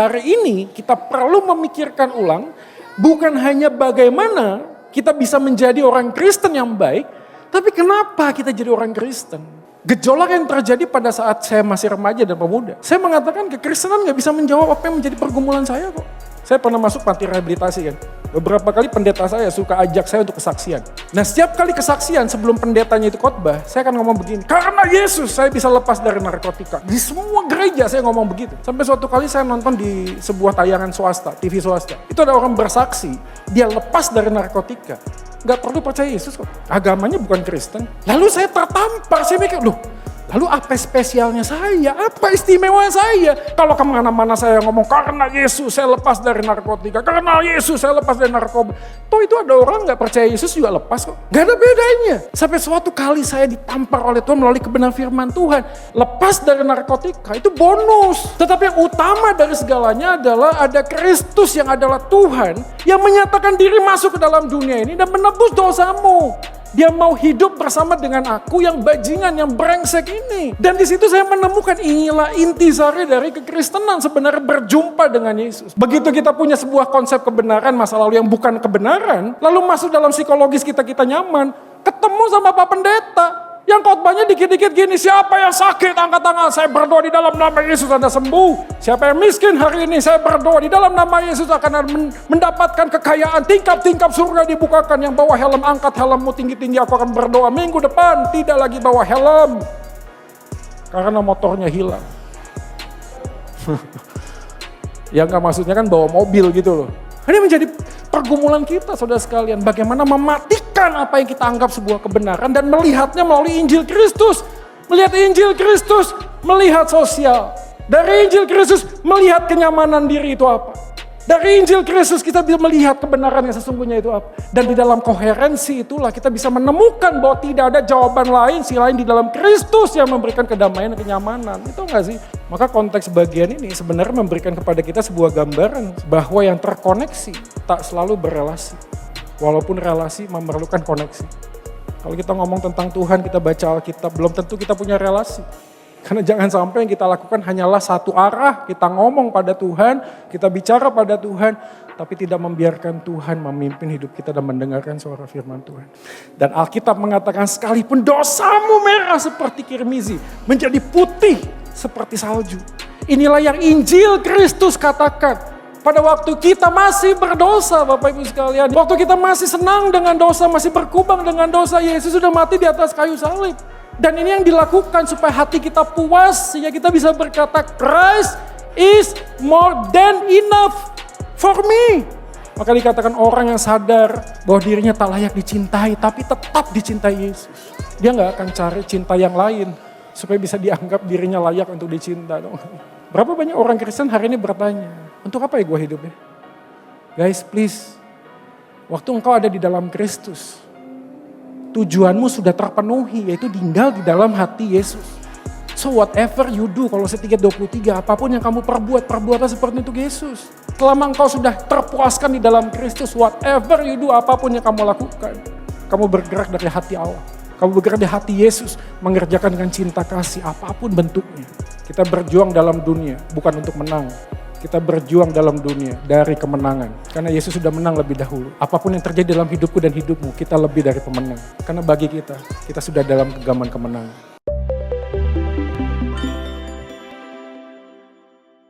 Hari ini kita perlu memikirkan ulang, bukan hanya bagaimana kita bisa menjadi orang Kristen yang baik, tapi kenapa kita jadi orang Kristen. Gejolak yang terjadi pada saat saya masih remaja dan pemuda. Saya mengatakan kekristenan gak bisa menjawab apa yang menjadi pergumulan saya kok. Saya pernah masuk panti rehabilitasi kan. Beberapa kali pendeta saya suka ajak saya untuk kesaksian. Nah setiap kali kesaksian sebelum pendetanya itu khotbah, saya akan ngomong begini. Karena Yesus saya bisa lepas dari narkotika. Di semua gereja saya ngomong begitu. Sampai suatu kali saya nonton di sebuah tayangan swasta, TV swasta. Itu ada orang bersaksi, dia lepas dari narkotika. Gak perlu percaya Yesus kok. Agamanya bukan Kristen. Lalu saya tertampar, saya mikir, loh lalu apa spesialnya saya? Apa istimewa saya? Kalau kemana-mana saya ngomong, karena Yesus saya lepas dari narkotika. Karena Yesus saya lepas dari narkoba. Toh itu ada orang gak percaya Yesus juga lepas kok. Gak ada bedanya. Sampai suatu kali saya ditampar oleh Tuhan melalui kebenaran firman Tuhan. Lepas dari narkotika itu bonus. Tetapi yang utama dari segalanya adalah ada Kristus yang adalah Tuhan. Yang menyatakan diri masuk ke dalam dunia ini dan menebus dosamu. Dia mau hidup bersama dengan aku yang bajingan, yang brengsek ini. Dan di situ saya menemukan inilah intisari dari kekristenan sebenarnya berjumpa dengan Yesus. Begitu kita punya sebuah konsep kebenaran masa lalu yang bukan kebenaran, lalu masuk dalam psikologis kita nyaman, ketemu sama Pak Pendeta. Yang khotbahnya dikit-dikit gini, siapa yang sakit angkat tangan, saya berdoa di dalam nama Yesus Anda sembuh. Siapa yang miskin hari ini, saya berdoa di dalam nama Yesus akan mendapatkan kekayaan. Tingkap-tingkap surga dibukakan, yang bawa helm angkat helmmu tinggi-tinggi, aku akan berdoa minggu depan tidak lagi bawa helm. Karena motornya hilang. Ya enggak, maksudnya kan bawa mobil gitu loh. Ini menjadi pergumulan kita saudara sekalian. Bagaimana mematikan apa yang kita anggap sebuah kebenaran dan melihatnya melalui Injil Kristus. Melihat Injil Kristus, melihat sosial. Dari Injil Kristus melihat kenyamanan diri itu apa. Dari Injil Kristus kita bisa melihat kebenaran yang sesungguhnya itu apa. Dan di dalam koherensi itulah kita bisa menemukan bahwa tidak ada jawaban lain selain di dalam Kristus yang memberikan kedamaian dan kenyamanan. Itu enggak sih? Maka konteks bagian ini sebenarnya memberikan kepada kita sebuah gambaran bahwa yang terkoneksi tak selalu berelasi. Walaupun relasi memerlukan koneksi. Kalau kita ngomong tentang Tuhan, kita baca Alkitab, belum tentu kita punya relasi. Karena jangan sampai yang kita lakukan hanyalah satu arah, kita ngomong pada Tuhan, kita bicara pada Tuhan, tapi tidak membiarkan Tuhan memimpin hidup kita dan mendengarkan suara firman Tuhan. Dan Alkitab mengatakan sekalipun dosamu merah seperti kirmizi, menjadi putih seperti salju. Inilah yang Injil Kristus katakan. Pada waktu kita masih berdosa Bapak Ibu sekalian, waktu kita masih senang dengan dosa, masih berkubang dengan dosa, Yesus sudah mati di atas kayu salib. Dan ini yang dilakukan supaya hati kita puas, sehingga kita bisa berkata, Christ is more than enough for me. Maka dikatakan orang yang sadar bahwa dirinya tak layak dicintai, tapi tetap dicintai Yesus. Dia gak akan cari cinta yang lain, supaya bisa dianggap dirinya layak untuk dicinta. Berapa banyak orang Kristen hari ini bertanya, untuk apa ya gue hidup ya? Guys please, waktu engkau ada di dalam Kristus, tujuanmu sudah terpenuhi, yaitu tinggal di dalam hati Yesus. So whatever you do, kalau Kolose 3:23, apapun yang kamu perbuatlah seperti itu Yesus. Selama engkau sudah terpuaskan di dalam Kristus, whatever you do, apapun yang kamu lakukan, kamu bergerak dari hati Allah. Kamu bergerak di hati Yesus, mengerjakan dengan cinta kasih, apapun bentuknya. Kita berjuang dalam dunia, bukan untuk menang. Kita berjuang dalam dunia dari kemenangan. Karena Yesus sudah menang lebih dahulu. Apapun yang terjadi dalam hidupku dan hidupmu, kita lebih dari pemenang. Karena bagi kita sudah dalam genggaman kemenangan.